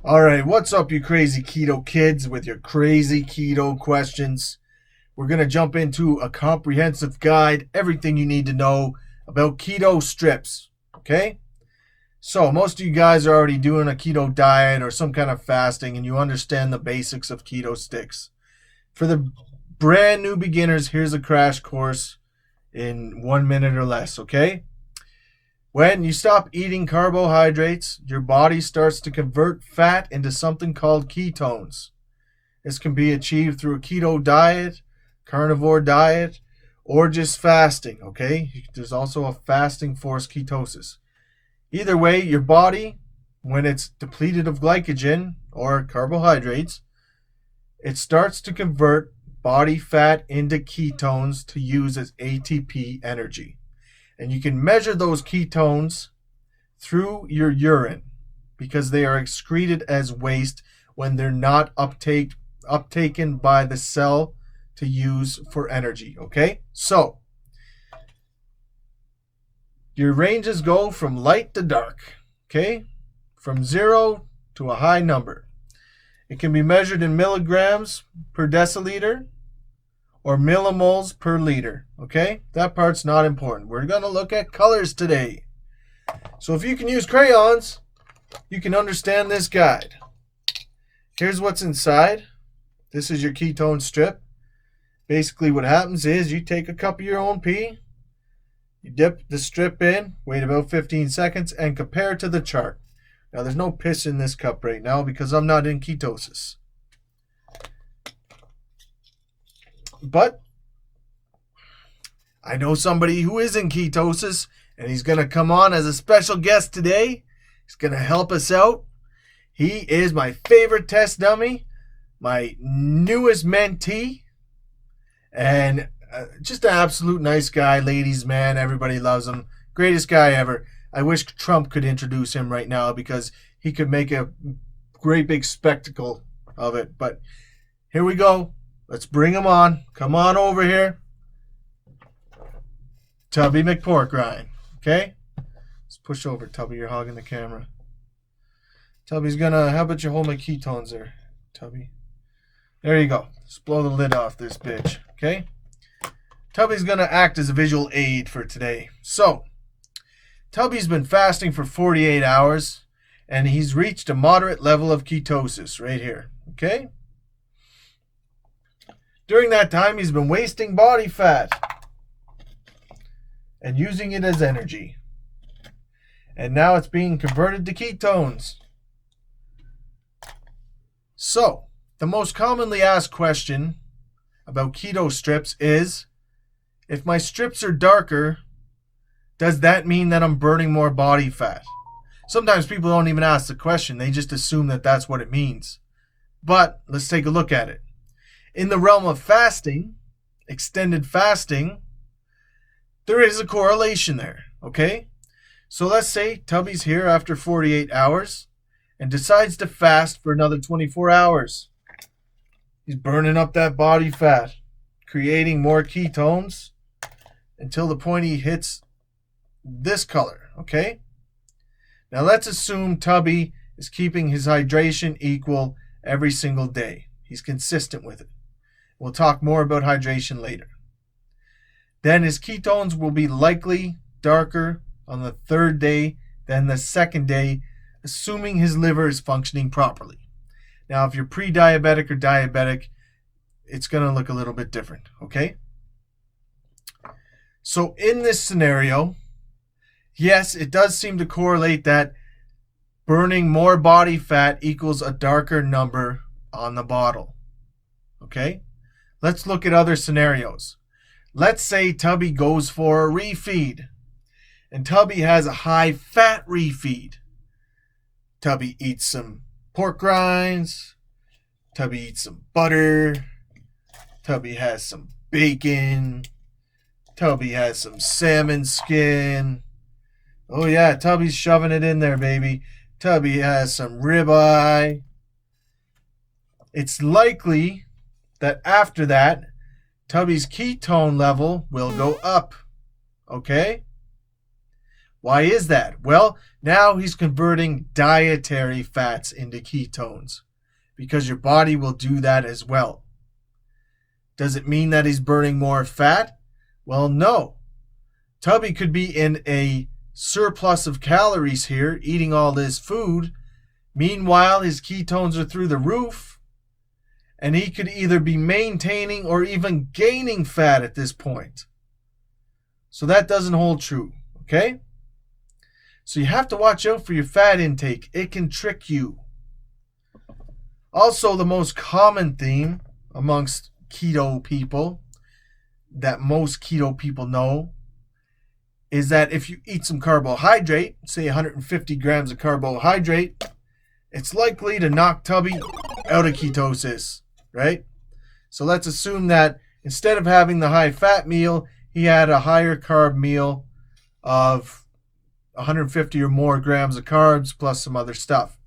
All right, what's up, you crazy keto kids with your crazy keto questions? We're going to jump into a comprehensive guide, everything you need to know about keto strips, okay? So, most of you guys are already doing a keto diet or some kind of fasting, and you understand the basics of keto sticks. For the brand new beginners, here's a crash course in 1 minute or less, okay? When you stop eating carbohydrates, your body starts to convert fat into something called ketones. This can be achieved through a keto diet, carnivore diet, or just fasting, okay? There's also a fasting forced ketosis. Either way, your body, when it's depleted of glycogen or carbohydrates, it starts to convert body fat into ketones to use as ATP energy. And you can measure those ketones through your urine because they are excreted as waste when they're not uptaken by the cell to use for energy, okay? So, your ranges go from light to dark, okay? From 0 to a high number. It can be measured in milligrams per deciliter or millimoles per liter, okay? That part's not important. We're going to look at colors today. So if you can use crayons, you can understand this guide. Here's what's inside. This is your ketone strip. Basically what happens is you take a cup of your own pee, you dip the strip in, wait about 15 seconds, and compare it to the chart. Now there's no piss in this cup right now because I'm not in ketosis. But I know somebody who is in ketosis, and he's going to come on as a special guest today. He's going to help us out. He is my favorite test dummy, my newest mentee, and just an absolute nice guy, ladies, man. Everybody loves him. Greatest guy ever. I wish Trump could introduce him right now because he could make a great big spectacle of it. But here we go. Let's bring him on. Come on over here. Tubby McPorkrind. Okay? Let's push over, Tubby. You're hogging the camera. Tubby's gonna... How about you hold my ketones there, Tubby? There you go. Let's blow the lid off this bitch. Okay? Tubby's gonna act as a visual aid for today. So, Tubby's been fasting for 48 hours, and he's reached a moderate level of ketosis right here. Okay? During that time, he's been wasting body fat and using it as energy. And now it's being converted to ketones. So, the most commonly asked question about keto strips is, if my strips are darker, does that mean that I'm burning more body fat? Sometimes people don't even ask the question. They just assume that that's what it means. But let's take a look at it. In the realm of fasting, extended fasting, there is a correlation there, okay? So let's say Tubby's here after 48 hours and decides to fast for another 24 hours. He's burning up that body fat, creating more ketones until the point he hits this color, okay? Now let's assume Tubby is keeping his hydration equal every single day. He's consistent with it. We'll talk more about hydration later. Then his ketones will be likely darker on the third day than the second day, assuming his liver is functioning properly. Now, if you're pre-diabetic or diabetic, it's going to look a little bit different, okay? So in this scenario, yes, it does seem to correlate that burning more body fat equals a darker number on the bottle, okay? Let's look at other scenarios. Let's say Tubby goes for a refeed, and Tubby has a high fat refeed. Tubby eats some pork rinds, Tubby eats some butter, Tubby has some bacon, Tubby has some salmon skin. Oh yeah, Tubby's shoving it in there, baby. Tubby has some ribeye. It's likely that after that, Tubby's ketone level will go up. Okay? Why is that? Well, now he's converting dietary fats into ketones because your body will do that as well. Does it mean that he's burning more fat? Well, no. Tubby could be in a surplus of calories here, eating all this food. Meanwhile, his ketones are through the roof, and he could either be maintaining or even gaining fat at this point. So that doesn't hold true, okay? So you have to watch out for your fat intake. It can trick you. Also, the most common theme amongst keto people that most keto people know is that if you eat some carbohydrate, say 150 grams of carbohydrate, it's likely to knock Tubby out of ketosis, right? So let's assume that instead of having the high fat meal, he had a higher carb meal of 150 or more grams of carbs plus some other stuff.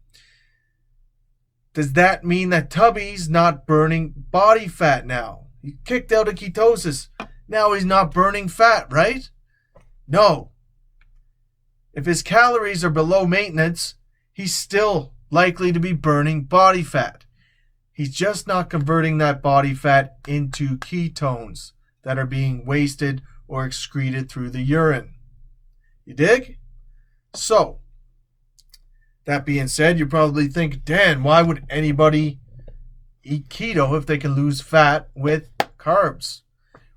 Does that mean that Tubby's not burning body fat now? He kicked out of ketosis. Now he's not burning fat, right? No. If his calories are below maintenance, he's still likely to be burning body fat. He's just not converting that body fat into ketones that are being wasted or excreted through the urine. You dig? So, that being said, you probably think, Dan, why would anybody eat keto if they can lose fat with carbs?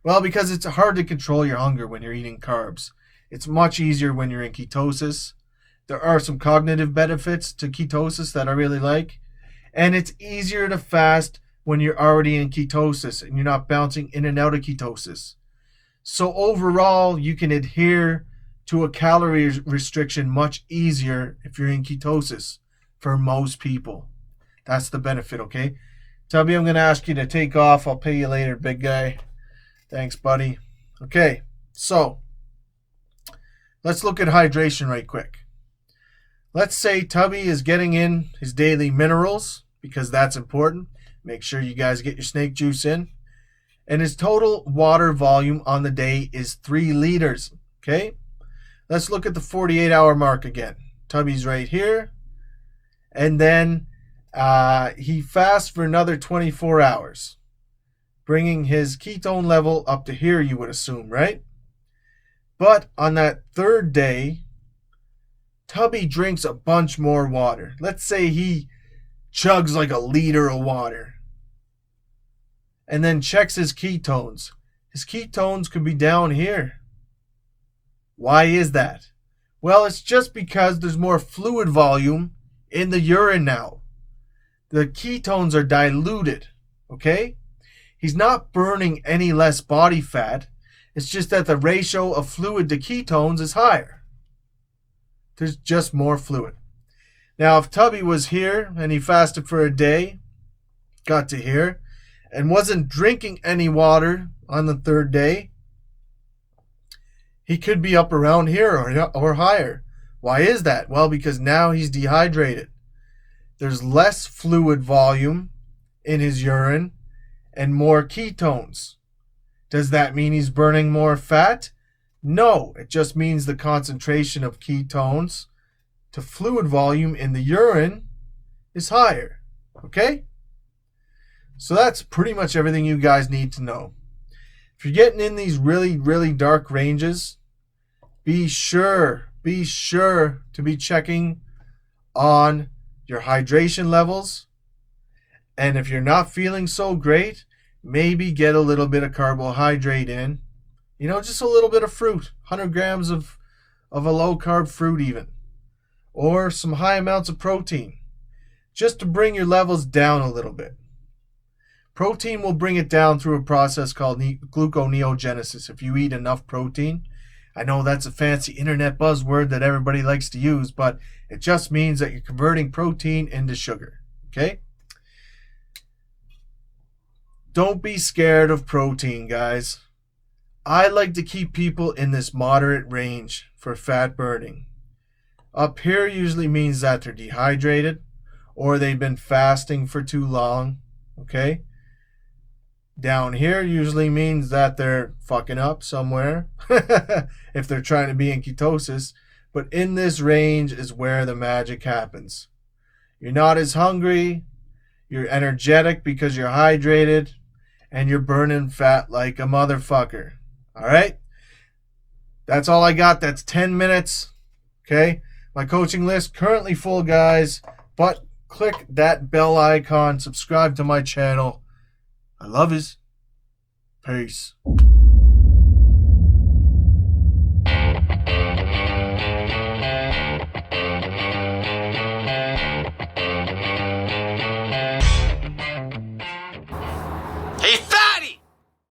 Well, because it's hard to control your hunger when you're eating carbs. It's much easier when you're in ketosis. There are some cognitive benefits to ketosis that I really like. And it's easier to fast when you're already in ketosis and you're not bouncing in and out of ketosis. So overall, you can adhere to a calorie restriction much easier if you're in ketosis for most people. That's the benefit, okay? Tubby, I'm going to ask you to take off. I'll pay you later, big guy. Thanks, buddy. Okay, so let's look at hydration right quick. Let's say Tubby is getting in his daily minerals, because that's important. Make sure you guys get your snake juice in. And his total water volume on the day is 3 liters, okay? Let's look at the 48-hour mark again. Tubby's right here. And then he fasts for another 24 hours, bringing his ketone level up to here, you would assume, right? But on that third day, Tubby drinks a bunch more water. Let's say he chugs like a liter of water and then checks his ketones. His ketones could be down here. Why is that? Well, it's just because there's more fluid volume in the urine now. The ketones are diluted, okay? He's not burning any less body fat. It's just that the ratio of fluid to ketones is higher. There's just more fluid. Now, if Tubby was here and he fasted for a day, got to here, and wasn't drinking any water on the third day, he could be up around here or higher. Why is that? Well, because now he's dehydrated. There's less fluid volume in his urine and more ketones. Does that mean he's burning more fat? No, it just means the concentration of ketones to fluid volume in the urine is higher. Okay? So that's pretty much everything you guys need to know. If you're getting in these really, really dark ranges, be sure to be checking on your hydration levels. And if you're not feeling so great, maybe get a little bit of carbohydrate in. You know, just a little bit of fruit, 100 grams of a low-carb fruit even. Or some high amounts of protein, just to bring your levels down a little bit. Protein will bring it down through a process called gluconeogenesis. If you eat enough protein, I know that's a fancy internet buzzword that everybody likes to use, but it just means that you're converting protein into sugar, okay? Don't be scared of protein, guys. I like to keep people in this moderate range for fat burning. Up here usually means that they're dehydrated or they've been fasting for too long, okay? Down here usually means that they're fucking up somewhere if they're trying to be in ketosis. but in this range is where the magic happens. You're not as hungry, you're energetic because you're hydrated, and you're burning fat like a motherfucker. All right? That's all I got. That's 10 minutes. Okay? My coaching list currently full, guys, but click that bell icon, subscribe to my channel. I love yous. Peace.